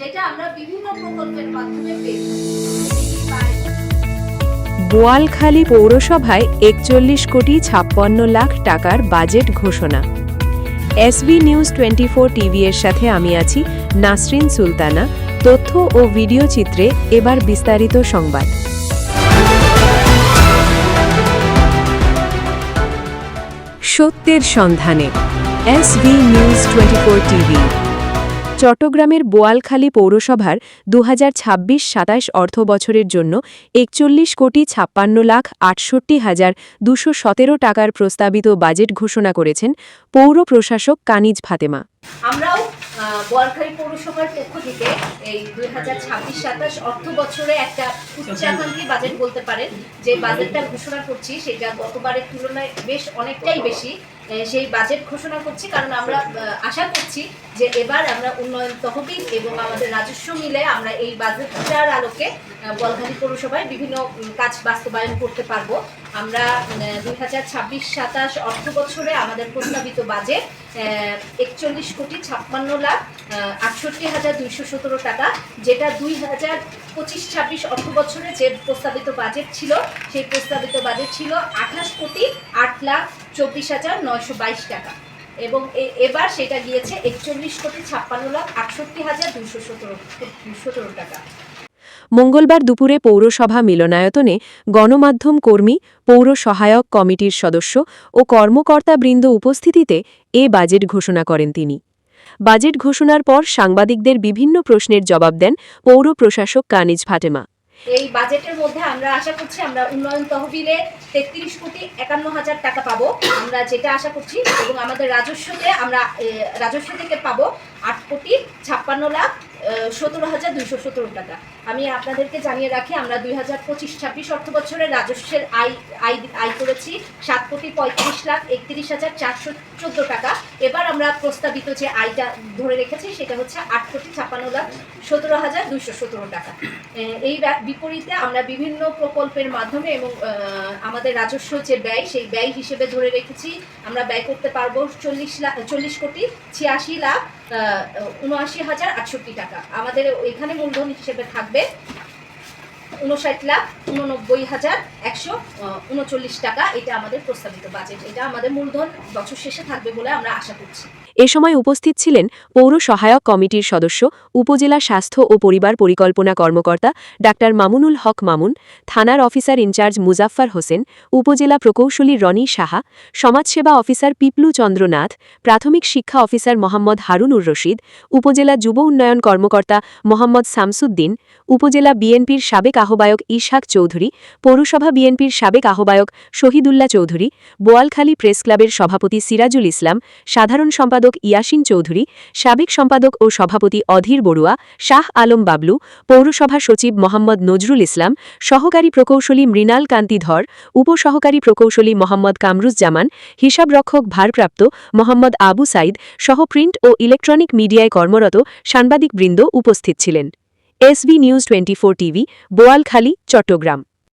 যেটা আমরা বিভিন্ন প্রকল্পের মাধ্যমে পেয়ে বোয়ালখালী পৌরসভায় ৪১ কোটি ৫৬ লাখ টাকার বাজেট ঘোষণা। এসবি নিউজ 24 টিভি এর সাথে আমি আছি নাসরিন সুলতানা। তথ্য ও ভিডিও চিত্রে এবার বিস্তারিত সংবাদ। সত্যের সন্ধানে এসবি নিউজ 24 টিভি। চট্টগ্রামের বোয়ালখালী পৌরসভার ২০২৬-২৭ অর্থবছরের জন্য ৪১ কোটি ৫৬ লাখ ৬৮ হাজার ২১৭ টাকার প্রস্তাবিত বাজেট ঘোষণা করেছেন পৌর প্রশাসক কানিজ ফাতেমা। আমরাও বোয়ালখালী পৌরসভার পক্ষ থেকে এই ২০২৬-২৭ অর্থ বছরে একটা উচ্চাকাঙ্ক্ষী বাজেট বলতে পারেন যে বাজেটটা ঘোষণা করছি, সেটা গতবারের তুলনায় বেশ অনেকটাই বেশি। সেই বাজেট ঘোষণা করছি কারণ আমরা আশা করছি যে এবার আমরা উন্নয়ন তহবিল এবং আমাদের রাজস্ব মিলে আমরা এই বাজেটটার আলোকে বোয়ালখালী পৌরসভায় বিভিন্ন কাজ বাস্তবায়ন করতে পারবো। আমরা ২০২৬-২৭ অর্থ বছরে আমাদের প্রস্তাবিত বাজেট ৪১ কোটি ৫৬ লাখ ৬৮ হাজার ২১৭ টাকা, যেটা ২০২৫-২৬ অর্থ বছরে যে প্রস্তাবিত বাজেট ছিল সেই প্রস্তাবিত বাজেট ছিল ২৮ কোটি ৮ লাখ ২৪ হাজার ৯২২ টাকা এবং এবার সেটা গিয়েছে ৪১ কোটি ৫৬ লাখ ৬৮ হাজার ২১৭ টাকা। মঙ্গলবার দুপুরে পৌরসভা মিলনায়তনে গণমাধ্যম কর্মী, পৌর সহায়ক কমিটির সদস্য ও কর্মকর্তাবৃন্দ উপস্থিতিতে এ বাজেট ঘোষণা করেন তিনি। বাজেট ঘোষণার পর সাংবাদিকদের বিভিন্ন প্রশ্নের জবাব দেন পৌর প্রশাসক কানিজ ফাতেমা। এই বাজেটের মধ্যে আমরা আশা করছি আমরা উন্নয়ন তহবিলে ৩৩ কোটি ৫১ হাজার টাকা পাবো, আমরা যেটা আশা করছি, এবং আমাদের রাজস্ব থেকে পাবো ৮ কোটি ৫৬ লাখ ১৭ হাজার ২১৭ টাকা। আমি আপনাদেরকে জানিয়ে রাখি আমরা ২০২৫-২৬ অর্থ বছরে রাজস্বের আয় করেছি ৭ কোটি ৩৫ লাখ ৩১ হাজার ৪১৪ টাকা। এবার আমরা প্রস্তাবিত যে আয়টা ধরে রেখেছি সেটা হচ্ছে ৮ কোটি ৫৬ লাখ ১৭ হাজার ২১৭ টাকা। এই বিপরীতে আমরা বিভিন্ন প্রকল্পের মাধ্যমে এবং আমাদের রাজস্ব যে ব্যয় সেই ব্যয় হিসেবে ধরে রেখেছি আমরা ব্যয় করতে পারবো ৪০ কোটি ৮৬ লাখ ৭৯ হাজার ৬৮ টাকা। আমাদের এখানে মূলধন হিসেবে থাকবে ৫৯ লাখ ৮৯ হাজার ১৩৯ টাকা। এটা আমাদের প্রস্তাবিত বাজেট, এটা আমাদের মূলধন বছর শেষে থাকবে বলে আমরা আশা করছি। এ সময় উপস্থিত ছিলেন পৌর সহায়ক কমিটির সদস্য, উপজেলা স্বাস্থ্য ও পরিবার পরিকল্পনা কর্মকর্তা ডাক্তার মামুনুল হক মামুন, থানার অফিসার ইনচার্জ মুজাফফর হোসেন, উপজেলা প্রকৌশলী রনি সাহা, সমাজসেবা অফিসার পিপলু চন্দ্র নাথ, প্রাথমিক শিক্ষা অফিসার মোহাম্মদ হারুনুর রশিদ, উপজেলা যুব উন্নয়ন কর্মকর্তা মোহাম্মদ শামসুদ্দিন, উপজেলা বিএনপির সাবেক আহ্বায়ক ইসহাক চৌধুরী, পৌরসভা বিএনপির সাবেক আহ্বায়ক শহীদুল্লাহ চৌধুরী, বোয়ালখালী প্রেস ক্লাবের সভাপতি সিরাজুল ইসলাম, সাধারণ সম্পাদক ইয়াসিন চৌধুরী, সাবেক সম্পাদক ও সভাপতি অধীর বড়ুয়া, শাহ আলম বাবলু, পৌরসভা সচিব মোহাম্মদ নজরুল ইসলাম, সহকারী প্রকৌশলী মৃণাল কান্তি ধর, উপসহকারী প্রকৌশলী মোহাম্মদ কামরুজ্জামান, হিসাবরক্ষক ভারপ্রাপ্ত মোহাম্মদ আবু সাইদ সহ প্রিন্ট ও ইলেকট্রনিক মিডিয়ায় কর্মরত সাংবাদিকবৃন্দ উপস্থিত ছিলেন। SB news 24 TV, Boalkhali, Chittagong.